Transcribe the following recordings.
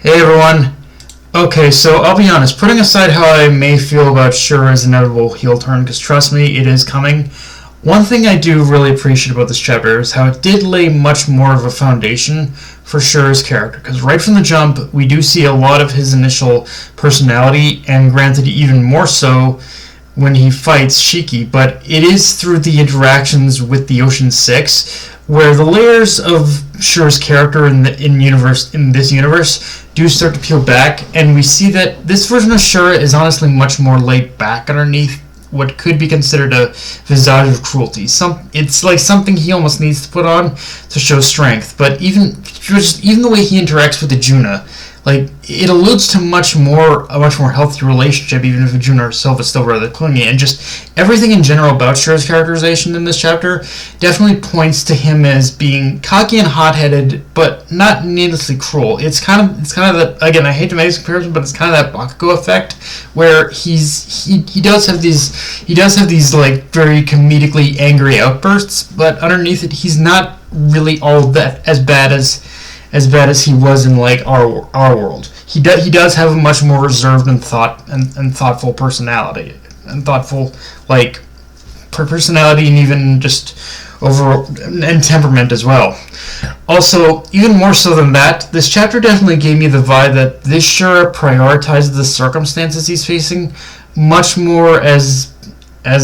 Hey everyone. Okay, so I'll be honest, putting aside how I may feel about Shura's inevitable heel turn, because trust me, it is coming, one thing I do really appreciate about this chapter is how it did lay much more of a foundation for Shura's character, because right from the jump, we do see a lot of his initial personality, and granted even more so when he fights Shiki, but it is through the interactions with the Ocean Six where the layers of Shura's character in this universe do start to peel back, and we see that this version of Shura is honestly much more laid back underneath what could be considered a visage of cruelty. It's like something he almost needs to put on to show strength. But even the way he interacts with the Juna, like, it alludes to a much more healthy relationship, even if Juna herself is still rather clingy. And just everything in general about Shura's characterization in this chapter definitely points to him as being cocky and hot-headed, but not needlessly cruel. It's kind of that, again, I hate to make this comparison, but it's kind of that Bakugo effect, where he does have these like very comedically angry outbursts, but underneath it, he's not really all that as bad as he was in like our world. He does have a much more reserved and thoughtful personality, and thoughtful like personality, and even just overall and temperament as well. Also, even more so than that, this chapter definitely gave me the vibe that this Shura prioritizes the circumstances he's facing much more as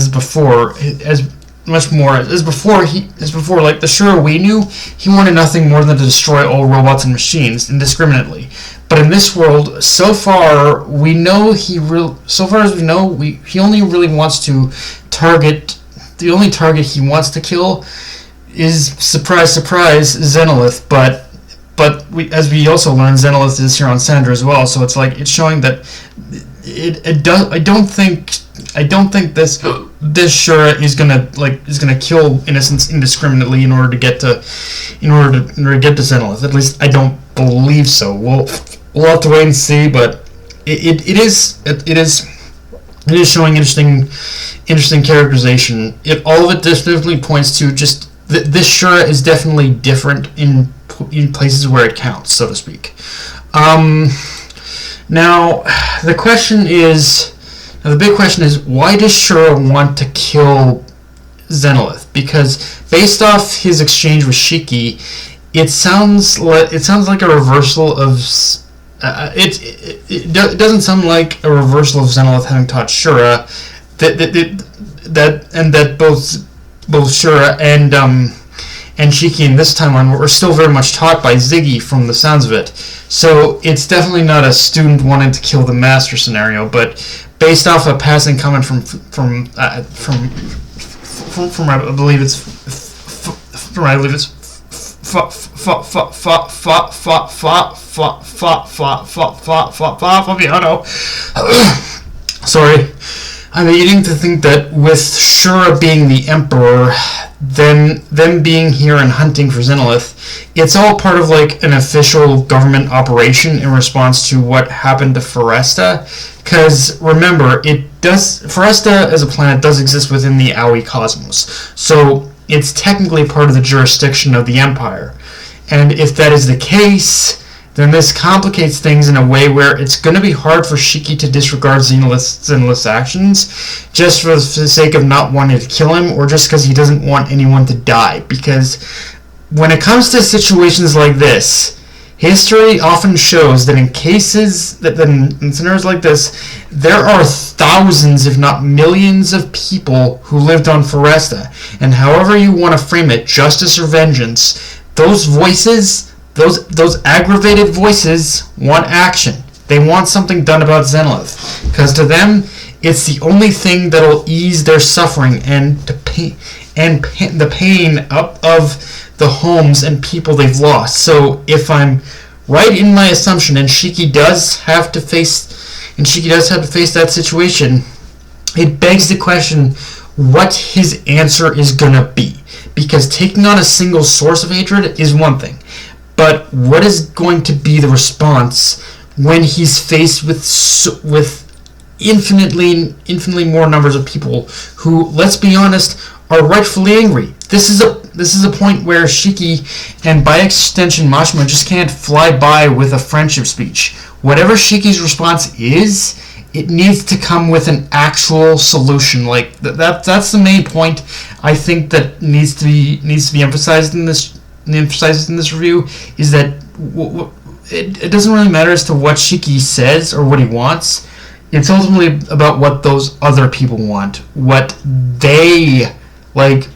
before. Like the Shura we knew, he wanted nothing more than to destroy all robots and machines indiscriminately. But in this world, so far as we know, he only really wants to target. The only target he wants to kill is, surprise, surprise, Zenolith. But as we also learn, Zenolith is here on Sandra as well. So it's like it's showing that I don't think this Shura is gonna kill innocents indiscriminately in order to get to Zenolith. At least I don't believe so. We'll have to wait and see. But it is showing interesting characterization. All of it definitely points to just this Shura is definitely different in places where it counts, so to speak. Now the big question is, why does Shura want to kill Zenolith? Because based off his exchange with Shiki, it sounds like a reversal of. It doesn't sound like a reversal of Zenolith having taught Shura that both Shura and Shiki in this timeline were still very much taught by Ziggy from the sounds of it. So it's definitely not a student wanting to kill the master scenario, but based off a passing comment from I believe it's Fabiano. Sorry. I'm beginning to think that with Shura being the Emperor, them being here and hunting for Zenolith, it's all part of like an official government operation in response to what happened to Foresta. Because remember, Foresta as a planet does exist within the Aoi cosmos, so it's technically part of the jurisdiction of the Empire. And if that is the case, then this complicates things in a way where it's going to be hard for Shiki to disregard Zenolith's actions just for the sake of not wanting to kill him, or just because he doesn't want anyone to die. Because when it comes to situations like this, history often shows that in scenarios like this, there are thousands, if not millions, of people who lived on Foresta. And however you want to frame it, justice or vengeance, those voices, those aggravated voices want action. They want something done about Zenolith, because to them, it's the only thing that'll ease their suffering and the pain of the homes and people they've lost. So if I'm right in my assumption, and Shiki does have to face that situation, it begs the question what his answer is gonna be. Because taking on a single source of hatred is one thing, but what is going to be the response when he's faced with infinitely more numbers of people who, let's be honest, are rightfully angry? This is is a point where Shiki, and by extension Mashima, just can't fly by with a friendship speech. Whatever Shiki's response is, it needs to come with an actual solution. Like that's the main point I think that needs to be emphasized in this review, is that it doesn't really matter as to what Shiki says or what he wants. It's ultimately about what those other people want, what they like.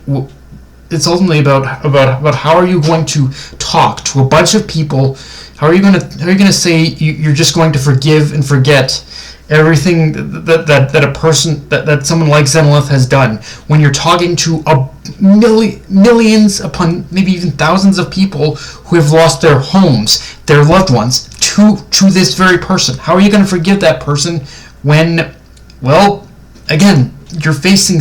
It's ultimately about how are you going to talk to a bunch of people? How are you going to say you're just going to forgive and forget everything that a person that someone like Zenolith has done, when you're talking to millions upon maybe even thousands of people who have lost their homes, their loved ones, to this very person? How are you going to forgive that person when, well, again, you're facing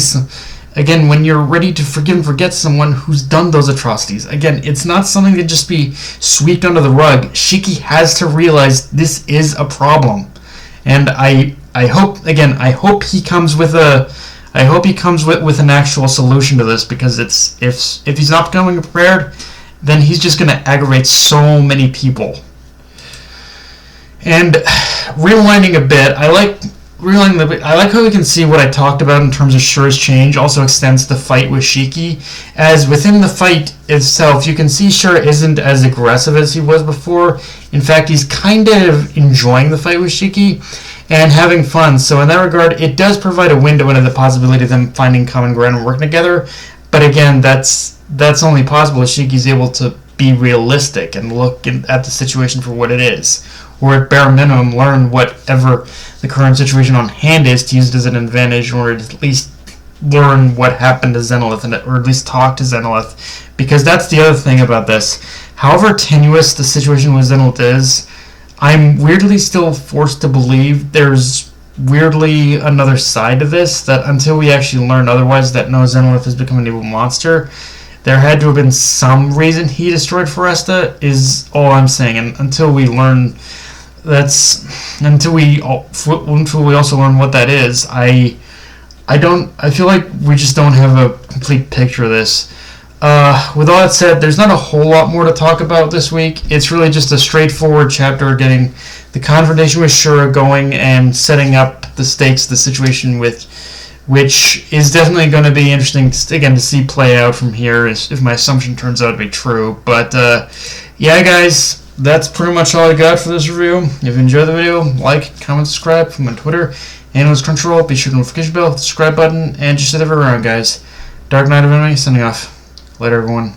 when you're ready to forgive and forget someone who's done those atrocities? Again, it's not something to just be swept under the rug. Shiki has to realize this is a problem. And I hope he comes with with an actual solution to this, because if he's not becoming prepared, then he's just going to aggravate so many people. And rewinding a bit, I like how we can see what I talked about in terms of Shura's change also extends the fight with Shiki, as within the fight itself, you can see Shura isn't as aggressive as he was before. In fact, he's kind of enjoying the fight with Shiki and having fun. So in that regard, it does provide a window into the possibility of them finding common ground and working together. But again, that's only possible if Shiki's able to be realistic and look at the situation for what it is, or at bare minimum learn whatever the current situation on hand is to use it as an advantage, or at least learn what happened to Zenolith, or at least talk to Zenolith. Because that's the other thing about this. However tenuous the situation with Zenolith is, I'm weirdly still forced to believe there's weirdly another side to this, that until we actually learn otherwise, that no, Zenolith has become an evil monster, there had to have been some reason he destroyed Foresta, is all I'm saying. And until we learn until we also learn what that is, I feel like we just don't have a complete picture of this. With all that said, there's not a whole lot more to talk about this week. It's really just a straightforward chapter getting the confrontation with Shura going and setting up the stakes, the situation which is definitely going to be interesting to see play out from here, if my assumption turns out to be true. But yeah, guys, that's pretty much all I got for this review. If you enjoyed the video, like, comment, subscribe. From my Twitter and with Control, be sure to notification bell, hit the subscribe button, and just hit everywhere around, guys. Dark Knight of Enemy, signing off. Later, everyone.